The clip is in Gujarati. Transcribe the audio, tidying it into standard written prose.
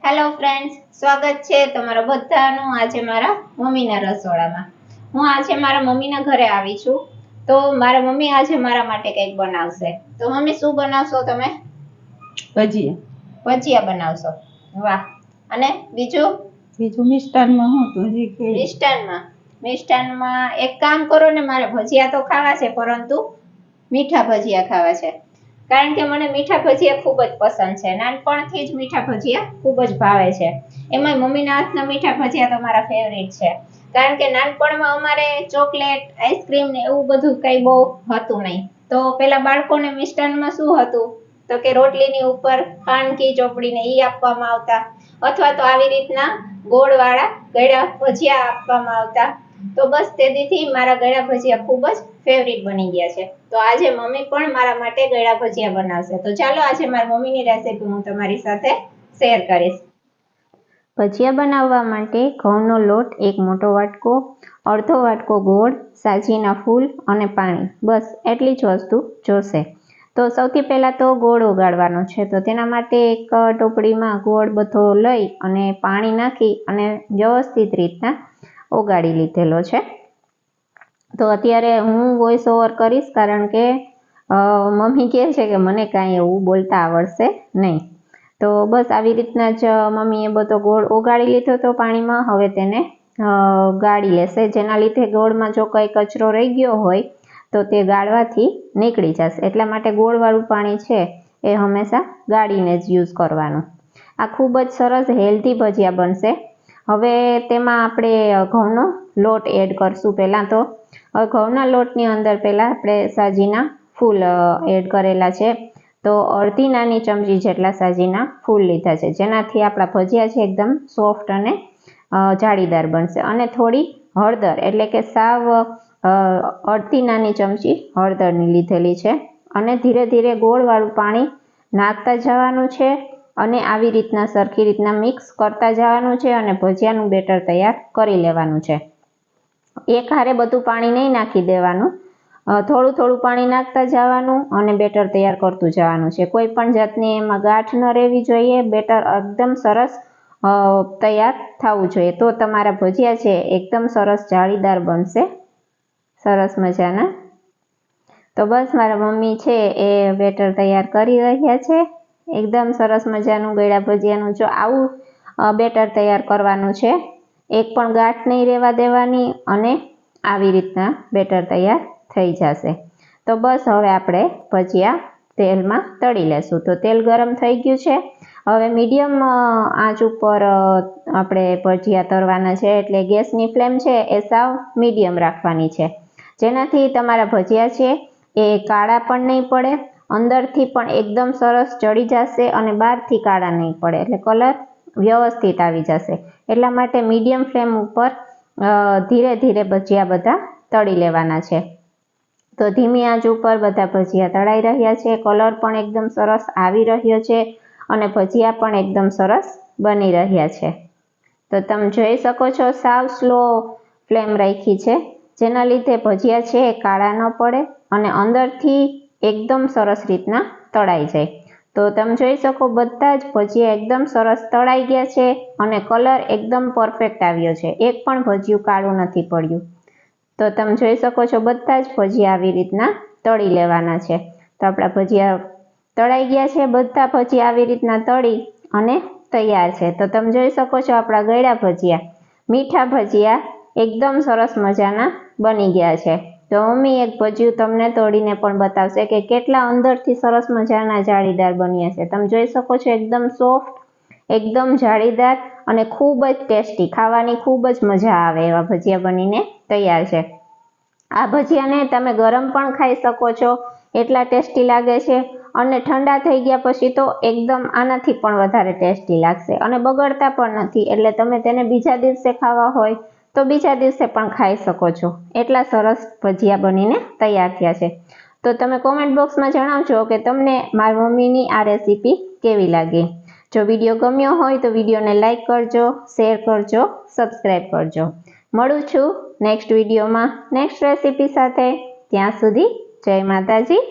હેલો ફ્રેન્ડ્સ, સ્વાગત છે તમારા બધાનું આજે મારા મમ્મીના રસોડામાં. હું આજે મારા મમ્મીના ઘરે આવી છું. તો મારા મમ્મી આજે મારા માટે કંઈક બનાવશે. તો મમ્મી શું બનાવશો તમે? ભજીયા બનાવશો. વાહ. અને બીજું મિષ્ટાનમાં હું તો મિષ્ટાનમાં એક કામ કરો ને, મારે ભજીયા તો ખાવા છે પરંતુ મીઠા ભજીયા ખાવા છે. કારણ કે મને મીઠા ભજીયા ખૂબ જ પસંદ છે. નાનપણથી જ મીઠા ભજીયા ખૂબ જ ભાવે છે. એમાં મમ્મીના હાથના મીઠા ભજીયા તો મારા ફેવરિટ છે. કારણ કે નાનપણમાં અમારે ચોકલેટ, આઈસ્ક્રીમ ને એવું બધું કઈ બહુ હતું નહીં. તો પેલા બાળકોને મિષ્ટાનમાં શું હતું તો કે રોટલીની ઉપર ખાંડકી ચોપડીને ઈ આપવામાં આવતા, અથવા તો આવી રીતના ગોળવાળા ગળ્યા ભજીયા આપવામાં આવતા. તો બસ તેથી મારા ગળ્યા ભજીયા ખૂબ જ ફેવરિટ બની ગયા છે. તો આજે મમ્મી પણ મારા માટે ગળ્યા ભજીયા બનાવશે. તો ચાલો આજે મારી મમ્મીની રેસીપી હું તમારી સાથે શેર કરીશ. ભજીયા બનાવવા માટે ઘઉંનો લોટ 1 મોટો વાટકો, અડધો વાટકો ગોળ, સાજીના ફૂલ અને પાણી, બસ એટલી જ વસ્તુ જોશે. તો સૌથી પહેલાં તો ગોળ ઓગાળવાનો છે. તો તેના માટે એક ટોપડીમાં ગોળ બધો લઈ અને પાણી નાખી અને વ્યવસ્થિત રીતના ઓગાળી લીધેલો છે. તો અત્યારે હું વોઇસ ઓવર કરીશ કારણ કે મમ્મી કહે છે કે મને કાંઈ એવું બોલતા આવડશે નહીં. તો બસ આવી રીતના જ મમ્મીએ બધો ગોળ ઓગાળી લીધો હતો પાણીમાં. હવે તેને ગાળી લેશે, જેના લીધે ગોળમાં જો કંઈ કચરો રહી ગયો હોય તો તે ગાળવાથી નીકળી જશે. એટલા માટે ગોળવાળું પાણી છે એ હંમેશા ગાળીને જ યુઝ કરવાનું. આ ખૂબ જ સરસ હેલ્ધી ભજીયા બનશે. હવે તેમાં આપણે ઘઉંનો લોટ એડ કરશું. પહેલાં તો ઘઉંના લોટની અંદર પહેલાં આપણે સાજીના ફૂલ એડ કરેલા છે. તો અડધી નાની ચમચી જેટલા સાજીના ફૂલ લીધા છે, જેનાથી આપણા ભજીયા છે એકદમ સોફ્ટ અને જાળીદાર બનશે. અને થોડી હળદર, એટલે કે સાવ અડધી નાની ચમચી હળદરની લીધેલી છે. અને ધીરે ધીરે ગોળવાળું પાણી નાખતા જવાનું છે અને આવી રીતના સરખી રીતના મિક્સ કરતા જવાનું છે અને ભજીયાનું બેટર તૈયાર કરી લેવાનું છે. એક હારે બધું પાણી નહીં નાખી દેવાનું, થોડું થોડું પાણી નાખતા જવાનું અને બેટર તૈયાર કરતું જવાનું છે. કોઈ પણ જાતની એમાં ગાંઠ ન રહેવી જોઈએ. બેટર એકદમ સરસ તૈયાર થવું જોઈએ. તો તમારા ભજીયા છે એકદમ સરસ જાળીદાર બનશે, સરસ મજાના. તો બસ મારા મમ્મી છે એ બેટર તૈયાર કરી રહ્યા છે. એકદમ સરસ મજાનું ગળ્યા ભજીયાનું જો આવું બેટર તૈયાર કરવાનું છે. એક પણ ગાંઠ નહીં રહેવા દેવાની અને આવી રીતના બેટર તૈયાર થઈ જશે. તો બસ હવે આપણે ભજીયા તેલમાં તળી લેશું. તો તેલ ગરમ થઈ ગયું છે. હવે મીડિયમ આંચ ઉપર આપણે ભજીયા તળવાના છે. એટલે ગેસની ફ્લેમ છે એ સાવ મીડિયમ રાખવાની છે, જેનાથી તમારા ભજીયા છે એ કાળા પણ નહીં પડે, અંદરથી પણ એકદમ સરસ ચડી જશે અને બહારથી કાળા નહીં પડે, એટલે કલર વ્યવસ્થિત આવી જશે. એટલા માટે મીડિયમ ફ્લેમ ઉપર ધીરે ધીરે ભજીયા બધા તળી લેવાના છે. તો ધીમી આંચ ઉપર બધા ભજીયા તળાઈ રહ્યા છે. કલર પણ એકદમ સરસ આવી રહ્યો છે અને ભજીયા પણ એકદમ સરસ બની રહ્યા છે. તો તમે જોઈ શકો છો સાવ સ્લો ફ્લેમ રાખી છે, જેના લીધે ભજીયા છે એ કાળા ન પડે અને અંદરથી એકદમ સરસ રીતના તળાઈ જાય. તો તમે જોઈ શકો બધા જ ભજીયા એકદમ સરસ તળાઈ ગયા છે અને કલર એકદમ પરફેક્ટ આવ્યો છે. એક પણ ભજીયું કાળું નથી પડ્યું. તો તમે જોઈ શકો છો બધા જ ભજીયા આવી રીતના તળી લેવાના છે. તો આપણા ભજીયા તળાઈ ગયા છે. બધા ભજીયા આવી રીતના તળી અને તૈયાર છે. તો તમે જોઈ શકો છો આપણા ગળ્યા ભજીયા, મીઠા ભજીયા એકદમ સરસ મજાના બની ગયા છે. તો મમ્મી એક ભજીયું તમને તોડીને પણ બતાવશે કે કેટલા અંદરથી સરસ મજાના જાળીદાર બન્યા છે. તમે જોઈ શકો છો એકદમ સોફ્ટ, એકદમ જાળીદાર અને ખૂબ જ ટેસ્ટી, ખાવાની ખૂબ જ મજા આવે એવા ભજીયા બનીને તૈયાર છે. આ ભજીયાને તમે ગરમ પણ ખાઈ શકો છો, એટલા ટેસ્ટી લાગે છે. અને ઠંડા થઈ ગયા પછી તો એકદમ આનાથી પણ વધારે ટેસ્ટી લાગશે અને બગડતા પણ નથી. એટલે તમે તેને બીજા દિવસે ખાવા હોય તો બીજા દિવસે પણ ખાઈ શકો છો. એટલા સરસ ભજીયા બનીને તૈયાર થયા છે. તો તમે કોમેન્ટ બોક્સમાં જણાવજો કે તમને મારી મમ્મીની આ રેસીપી કેવી લાગી. જો વિડીયો ગમ્યો હોય તો વિડીયોને લાઈક કરજો, શેર કરજો, સબસ્ક્રાઈબ કરજો. મળું છું નેક્સ્ટ વિડીયોમાં નેક્સ્ટ રેસીપી સાથે. ત્યાં સુધી જય માતાજી,